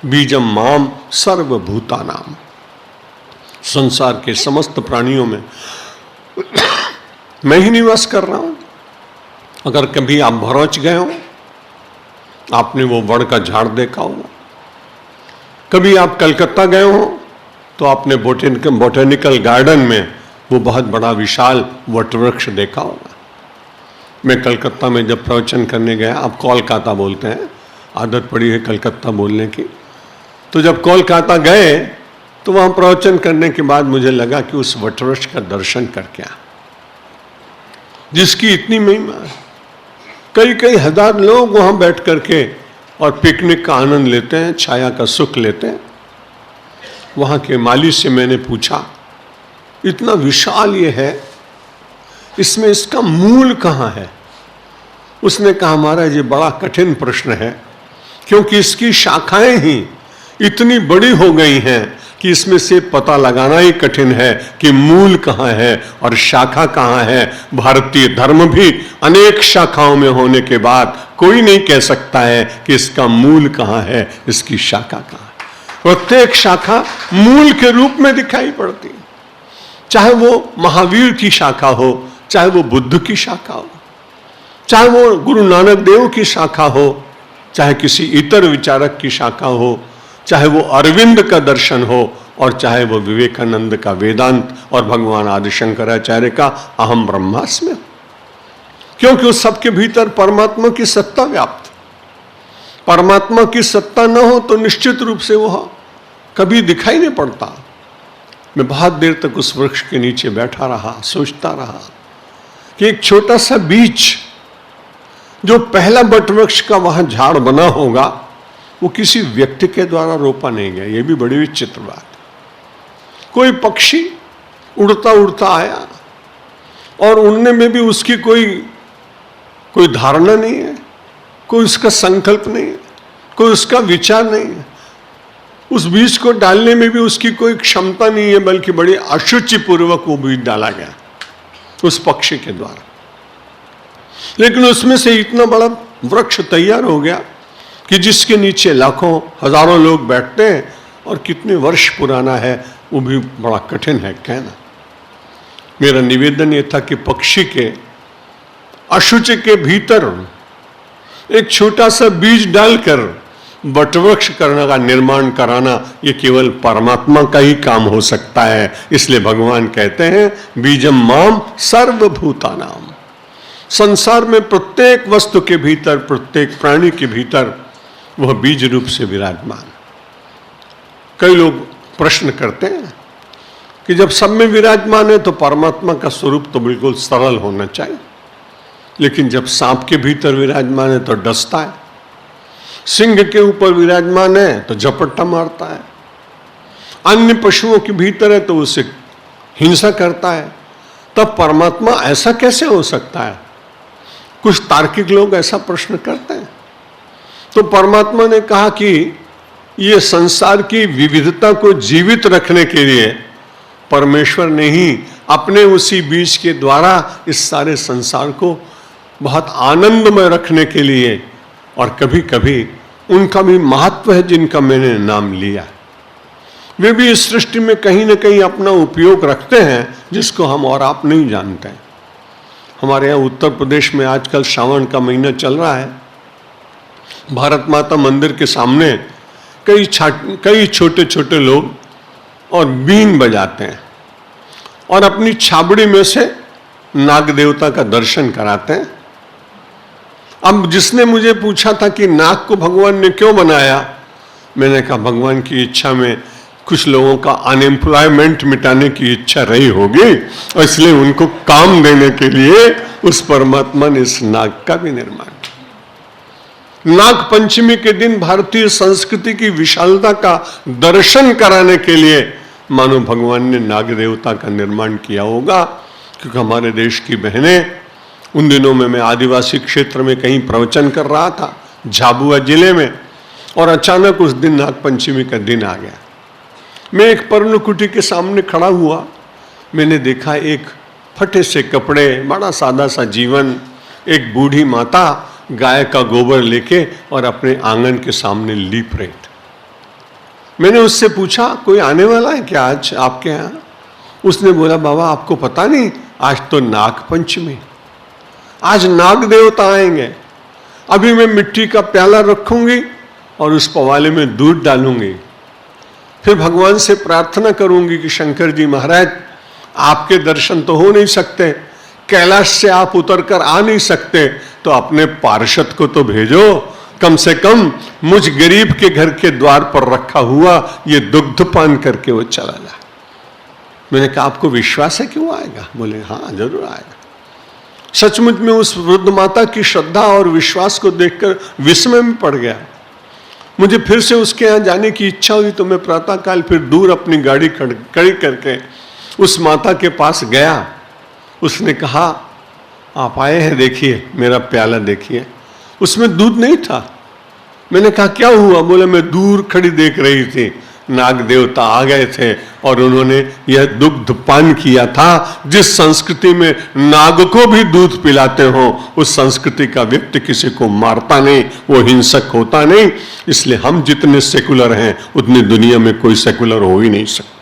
बीजम माम सर्वभूतानाम, संसार के समस्त प्राणियों में मैं ही निवास कर रहा हूं। अगर कभी आप भरोच गए हो, आपने वो वड़ का झाड़ देखा होगा। कभी आप कलकत्ता गए हो तो आपने बोटेनिकल गार्डन में वो बहुत बड़ा विशाल वटवृक्ष देखा होगा। मैं कलकत्ता में जब प्रवचन करने गया, आप कोलकाता बोलते हैं, आदत पड़ी है कलकत्ता बोलने की, तो जब कोलकाता गए तो वहां प्रवचन करने के बाद मुझे लगा कि उस वटवृक्ष का दर्शन करके आ, जिसकी इतनी महिमा है। कई कई हजार लोग वहां बैठ करके और पिकनिक का आनंद लेते हैं, छाया का सुख लेते हैं। वहां के माली से मैंने पूछा, इतना विशाल ये है, इसमें इसका मूल कहाँ है? उसने कहा, महाराज ये बड़ा कठिन प्रश्न है, क्योंकि इसकी शाखाएं ही इतनी बड़ी हो गई हैं कि इसमें से पता लगाना ही कठिन है कि मूल कहाँ है और शाखा कहाँ है। भारतीय धर्म भी अनेक शाखाओं में होने के बाद कोई नहीं कह सकता है कि इसका मूल कहाँ है, इसकी शाखा कहाँ है। प्रत्येक शाखा मूल के रूप में दिखाई पड़ती है, चाहे वो महावीर की शाखा हो, चाहे वो बुद्ध की शाखा हो, चाहे वो गुरु नानक देव की शाखा हो, चाहे किसी इतर विचारक की शाखा हो, चाहे वो अरविंद का दर्शन हो, और चाहे वो विवेकानंद का वेदांत और भगवान आदि शंकराचार्य का अहम ब्रह्मास्मि हो, क्योंकि उस सबके भीतर परमात्मा की सत्ता व्याप्त। परमात्मा की सत्ता न हो तो निश्चित रूप से वह कभी दिखाई नहीं पड़ता। मैं बहुत देर तक उस वृक्ष के नीचे बैठा रहा, सोचता रहा कि एक छोटा सा बीज जो पहला वटवृक्ष का वहां झाड़ बना होगा, वो किसी व्यक्ति के द्वारा रोपा नहीं गया। ये भी बड़ी विचित्र बात है। कोई पक्षी उड़ता उड़ता आया और उड़ने में भी उसकी कोई धारणा नहीं है, कोई उसका संकल्प नहीं है, कोई उसका विचार नहीं है। उस बीज को डालने में भी उसकी कोई क्षमता नहीं है, बल्कि बड़ी अशुचि पूर्वक वो बीज डाला गया उस पक्षी के द्वारा। लेकिन उसमें से इतना बड़ा वृक्ष तैयार हो गया कि जिसके नीचे लाखों हजारों लोग बैठते हैं, और कितने वर्ष पुराना है वो भी बड़ा कठिन है कहना। मेरा निवेदन ये था कि पक्षी के अशुचि के भीतर एक छोटा सा बीज डालकर वटवृक्ष करने का निर्माण कराना, ये केवल परमात्मा का ही काम हो सकता है। इसलिए भगवान कहते हैं बीजम माम सर्वभूतानाम। संसार में प्रत्येक वस्तु के भीतर, प्रत्येक प्राणी के भीतर वह बीज रूप से विराजमान। कई लोग प्रश्न करते हैं कि जब सब में विराजमान है तो परमात्मा का स्वरूप तो बिल्कुल सरल होना चाहिए, लेकिन जब सांप के भीतर विराजमान है तो डसता है, सिंह के ऊपर विराजमान है तो झपट्टा मारता है, अन्य पशुओं के भीतर है तो उसे हिंसा करता है। तब परमात्मा ऐसा कैसे हो सकता है? कुछ तार्किक लोग ऐसा प्रश्न करते हैं। तो परमात्मा ने कहा कि ये संसार की विविधता को जीवित रखने के लिए परमेश्वर ने ही अपने उसी बीज के द्वारा इस सारे संसार को बहुत आनंदमय रखने के लिए, और कभी कभी उनका भी महत्व है जिनका मैंने नाम लिया, वे भी इस सृष्टि में कहीं ना कहीं अपना उपयोग रखते हैं जिसको हम और आप नहीं जानते हैं। हमारे यहाँ उत्तर प्रदेश में आजकल श्रावण का महीना चल रहा है। भारत माता मंदिर के सामने कई छोटे छोटे लोग और बीन बजाते हैं और अपनी छाबड़ी में से नाग देवता का दर्शन कराते हैं। अब जिसने मुझे पूछा था कि नाग को भगवान ने क्यों बनाया, मैंने कहा भगवान की इच्छा में कुछ लोगों का अनएम्प्लॉयमेंट मिटाने की इच्छा रही होगी, और इसलिए उनको काम देने के लिए उस परमात्मा ने इस नाग का भी निर्माण किया। नाग पंचमी के दिन भारतीय संस्कृति की विशालता का दर्शन कराने के लिए मानो भगवान ने नाग देवता का निर्माण किया होगा। क्योंकि हमारे देश की बहनें, उन दिनों में मैं आदिवासी क्षेत्र में कहीं प्रवचन कर रहा था झाबुआ जिले में, और अचानक उस दिन नाग पंचमी का दिन आ गया। मैं एक पर्णकुटी के सामने खड़ा हुआ, मैंने देखा एक फटे से कपड़े, बड़ा सादा सा जीवन, एक बूढ़ी माता गाय का गोबर लेके और अपने आंगन के सामने लीप रही थी। मैंने उससे पूछा कोई आने वाला है क्या आज आपके यहाँ? उसने बोला बाबा आपको पता नहीं, आज तो नाग पंचमी, आज नाग देवता आएंगे। अभी मैं मिट्टी का प्याला रखूंगी और उस पवाले में दूध डालूंगी, फिर भगवान से प्रार्थना करूंगी कि शंकर जी महाराज आपके दर्शन तो हो नहीं सकते, कैलाश से आप उतर कर आ नहीं सकते, तो अपने पार्षद को तो भेजो, कम से कम मुझ गरीब के घर के द्वार पर रखा हुआ ये दुग्ध पान करके वो चला जाए। मैंने कहा आपको विश्वास है कि वो आएगा? बोले हाँ जरूर आएगा। सचमुच में उस वृद्ध माता की श्रद्धा और विश्वास को देखकर विस्मय में पड़ गया। मुझे फिर से उसके यहाँ जाने की इच्छा हुई तो मैं प्रातःकाल फिर दूर अपनी गाड़ी खड़ी करके उस माता के पास गया। उसने कहा आप आए हैं, देखिए मेरा प्याला देखिए। उसमें दूध नहीं था। मैंने कहा क्या हुआ? बोले मैं दूर खड़ी देख रही थी, नाग देवता आ गए थे और उन्होंने यह दुग्ध पान किया था। जिस संस्कृति में नाग को भी दूध पिलाते हो, उस संस्कृति का व्यक्ति किसी को मारता नहीं, वो हिंसक होता नहीं। इसलिए हम जितने सेकुलर हैं उतनी दुनिया में कोई सेकुलर हो ही नहीं सकता।